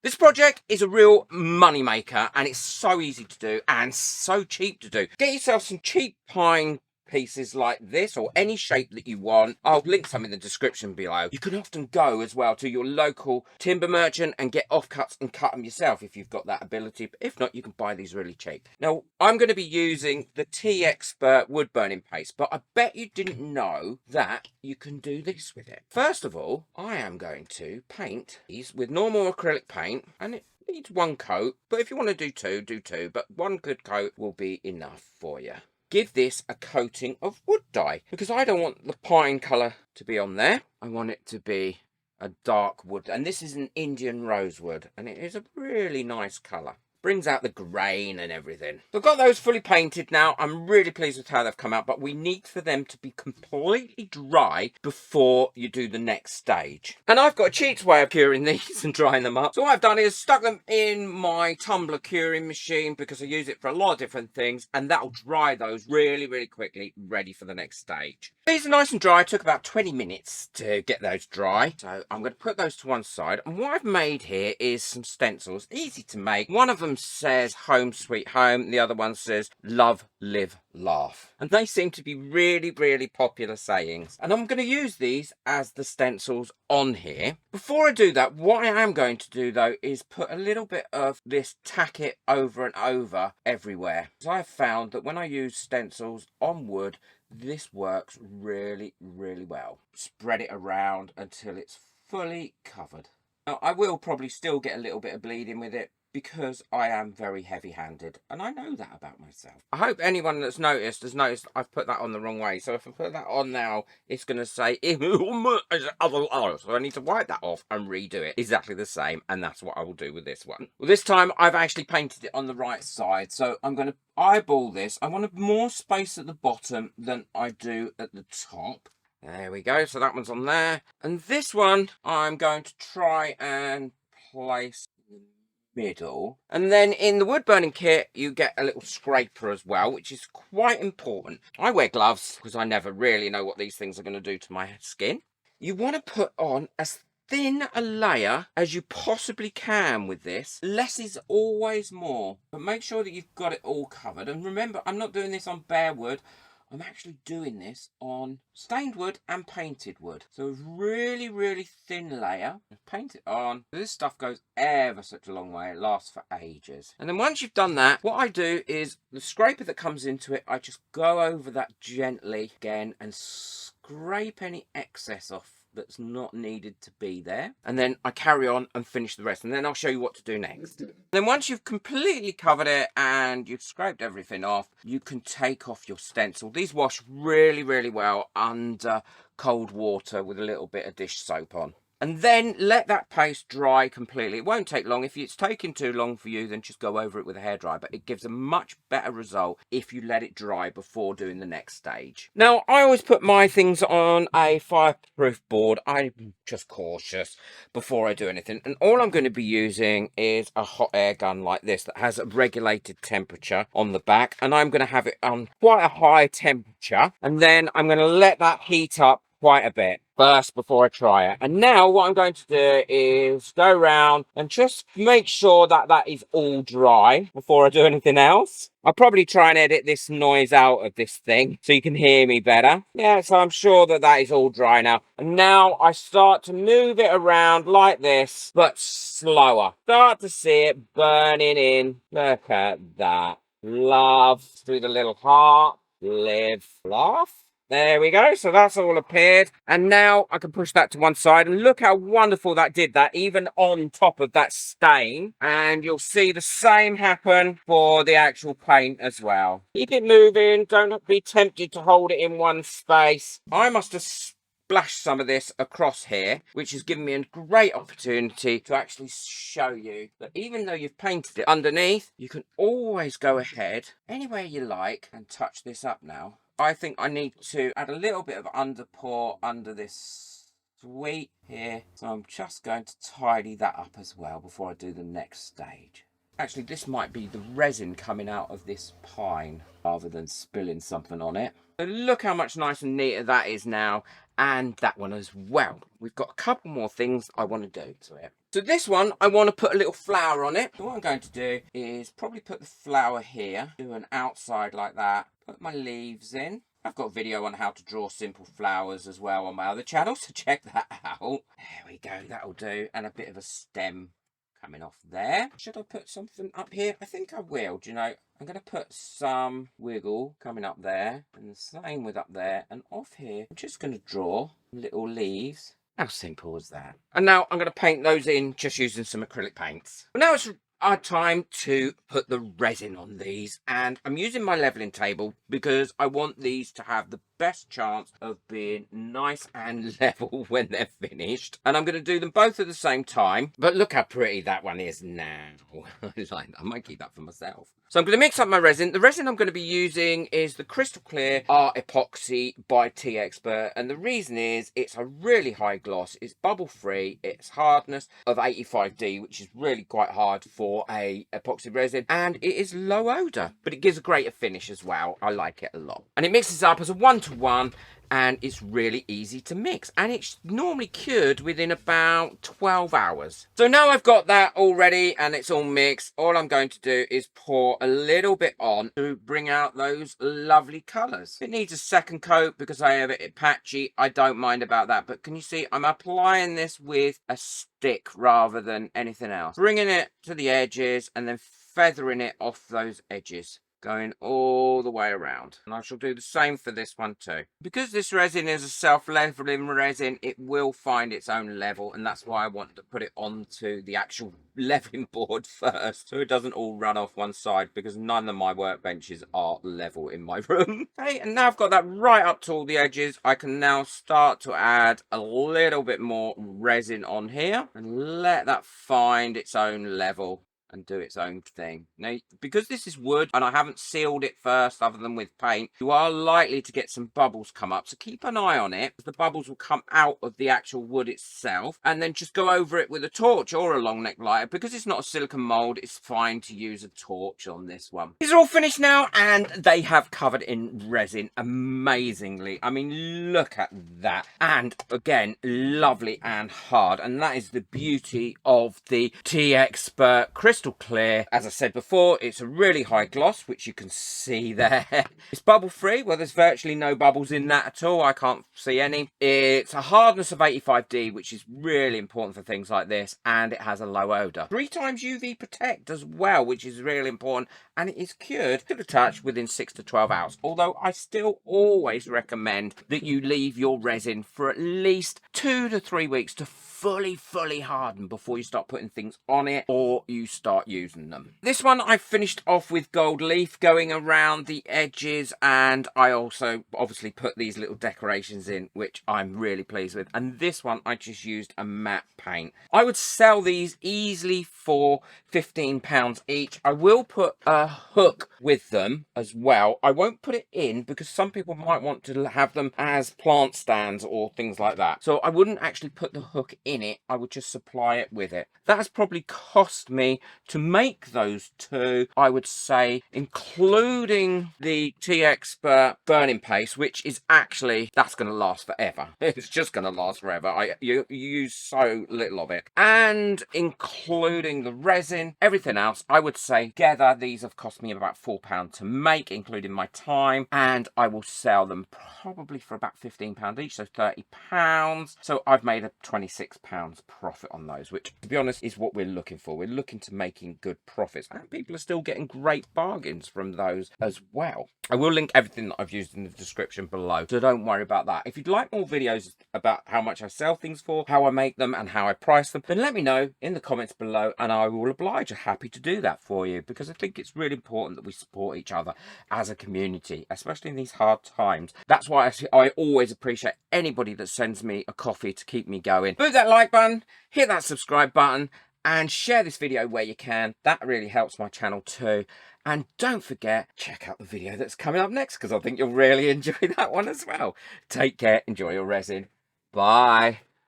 This project is a real money maker, and it's so easy to do and so cheap to do. Get yourself some cheap pine pieces like this, or any shape that you want. I'll link some in the description below. You can often go as well to your local timber merchant and get offcuts and cut them yourself if you've got that ability, but if not, you can buy these really cheap. Now I'm going to be using the T-Expert wood burning paste, but I bet you didn't know that you can do this with it. First of all, I am going to paint these with normal acrylic paint, and it needs one coat, but if you want to do two, but one good coat will be enough for you. Give this a coating of wood dye, because I don't want the pine colour to be on there. I want it to be a dark wood, and this is an Indian rosewood, and it is a really nice colour. Brings out the grain and everything. So I've got those fully painted now. I'm really pleased with how they've come out, but we need for them to be completely dry before you do the next stage. And I've got a cheats way of curing these and drying them up. So what I've done is stuck them in my tumbler curing machine, because I use it for a lot of different things, and that'll dry those really, really quickly, ready for the next stage. These are nice and dry. It took about 20 minutes to get those dry. So I'm going to put those to one side. And what I've made here is some stencils, easy to make. One of them says home sweet home, the other one says love, live, laugh, and they seem to be really, really popular sayings, and I'm going to use these as the stencils on here. Before I do that, what I am going to do though is put a little bit of this tack it over and over everywhere, because I've found that when I use stencils on wood, this works really, really well. Spread it around until it's fully covered. Now I will probably still get a little bit of bleeding with it, because I am very heavy-handed, and I know that about myself. I hope anyone that's noticed has noticed I've put that on the wrong way. So if I put that on now, it's going to say, so I need to wipe that off and redo it exactly the same, and that's what I will do with this one. Well, this time I've actually painted it on the right side, so I'm going to eyeball this. I want more space at the bottom than I do at the top. There we go, so that one's on there. And this one I'm going to try and place middle. And then in the wood burning kit you get a little scraper as well, which is quite important. I wear gloves because I never really know what these things are going to do to my skin. You want to put on as thin a layer as you possibly can with this. Less is always more, but make sure that you've got it all covered. And remember, I'm not doing this on bare wood. I'm actually doing this on stained wood and painted wood. So a really, really thin layer. Paint it on. This stuff goes ever such a long way. It lasts for ages. And then once you've done that, what I do is the scraper that comes into it, I just go over that gently again and scrape any excess off that's not needed to be there, and then I carry on and finish the rest, and then I'll show you what to do next. Then once you've completely covered it and you've scraped everything off, you can take off your stencil. These wash really, really well under cold water with a little bit of dish soap on. And then let that paste dry completely. It won't take long. If it's taking too long for you, then just go over it with a hairdryer. But it gives a much better result if you let it dry before doing the next stage. Now, I always put my things on a fireproof board. I'm just cautious before I do anything. And all I'm going to be using is a hot air gun like this that has a regulated temperature on the back. And I'm going to have it on quite a high temperature. And then I'm going to let that heat up quite a bit first before I try it. And now what I'm going to do is go around and just make sure that that is all dry before I do anything else. I'll probably try and edit this noise out of this thing so you can hear me better. Yeah, so I'm sure that that is all dry now. And now I start to move it around like this, but slower. Start to see it burning in. Look at that. Love. Do the little heart. Live. Laugh. There we go. So that's all appeared. And now I can push that to one side. And look how wonderful that did that, even on top of that stain. And you'll see the same happen for the actual paint as well. Keep it moving. Don't be tempted to hold it in one space. I must have splashed some of this across here, which has given me a great opportunity to actually show you that even though you've painted it underneath, you can always go ahead anywhere you like and touch this up now. I think I need to add a little bit of underpour under this sweet here. So I'm just going to tidy that up as well before I do the next stage. Actually, this might be the resin coming out of this pine rather than spilling something on it. So look how much nicer and neater that is now, and that one as well. We've got a couple more things I want to do to it. So this one, I want to put a little flower on it. So what I'm going to do is probably put the flower here, do an outside like that, put my leaves in. I've got a video on how to draw simple flowers as well on my other channel, so check that out. There we go, that'll do. And a bit of a stem coming off there. Should I put something up here? I think I will. Do you know, I'm going to put some wiggle coming up there, and the same with up there. And off here, I'm just going to draw little leaves. How simple is that? And now I'm going to paint those in just using some acrylic paints. But now it's our time to put the resin on these, and I'm using my leveling table because I want these to have the best chance of being nice and level when they're finished. And I'm going to do them both at the same time. But look how pretty that one is now. I might keep that for myself. So I'm going to mix up my resin. The resin I'm going to be using is the Crystal Clear Art Epoxy by Tea Expert. And the reason is it's a really high gloss. It's bubble free. It's hardness of 85D, which is really quite hard for a epoxy resin. And it is low odor, but it gives a greater finish as well. I like it a lot. And it mixes up as a 1-to-1. And it's really easy to mix, and it's normally cured within about 12 hours. So now I've got that all ready and it's all mixed, all I'm going to do is pour a little bit on to bring out those lovely colours. It needs a second coat because I have it patchy. I don't mind about that, but can you see I'm applying this with a stick rather than anything else, bringing it to the edges and then feathering it off those edges, going all the way around. And I shall do the same for this one too. Because this resin is a self-leveling resin, it will find its own level, and that's why I want to put it onto the actual leveling board first, so it doesn't all run off one side, because none of my workbenches are level in my room. Okay, and now I've got that right up to all the edges, I can now start to add a little bit more resin on here and let that find its own level and do its own thing. Now, because this is wood and I haven't sealed it first other than with paint, you are likely to get some bubbles come up. So keep an eye on it. The bubbles will come out of the actual wood itself, and then just go over it with a torch or a long neck lighter. Because it's not a silicone mold, it's fine to use a torch on this one. These are all finished now, and they have covered in resin amazingly. I mean, look at that. And again, lovely and hard. And that is the beauty of the Tea Expert Crystal Clear. As I said before, it's a really high gloss, which you can see there. It's bubble free. Well, there's virtually no bubbles in that at all. I can't see any. It's a hardness of 85D, which is really important for things like this, and it has a low odor. 3 times UV protect as well, which is really important, and it is cured to the touch within 6 to 12 hours. Although I still always recommend that you leave your resin for at least 2 to 3 weeks to fully harden before you start putting things on it or you start using them. This one I finished off with gold leaf going around the edges, and I also obviously put these little decorations in, which I'm really pleased with. And this one I just used a matte paint. I would sell these easily for £15 each. I will put a hook with them as well. I won't put it in because some people might want to have them as plant stands or things like that. So I wouldn't actually put the hook in it. I would just supply it with it. That has probably cost me to make those two, I would say, including the Tea Expert burning paste, which is actually, that's going to last forever. It's just going to last forever. You use so little of it. And including the resin, everything else, I would say together these have cost me about £4 to make, including my time, and I will sell them probably for about £15 each, so £30. So I've made a £26 profit on those, which to be honest is what we're looking for. We're looking to making good profits, and people are still getting great bargains from those as well. I will link everything that I've used in the description below, so don't worry about that. If you'd like more videos about how much I sell things for, how I make them and how I price them, then let me know in the comments below and I will oblige. I'm happy to do that for you, because I think it's really important that we support each other as a community, especially in these hard times. That's why I always appreciate anybody that sends me a coffee to keep me going. Boot that like button, hit that subscribe button, and share this video where you can. That really helps my channel too. And don't forget, check out the video that's coming up next, because I think you'll really enjoy that one as well. Take care, enjoy your resin. Bye.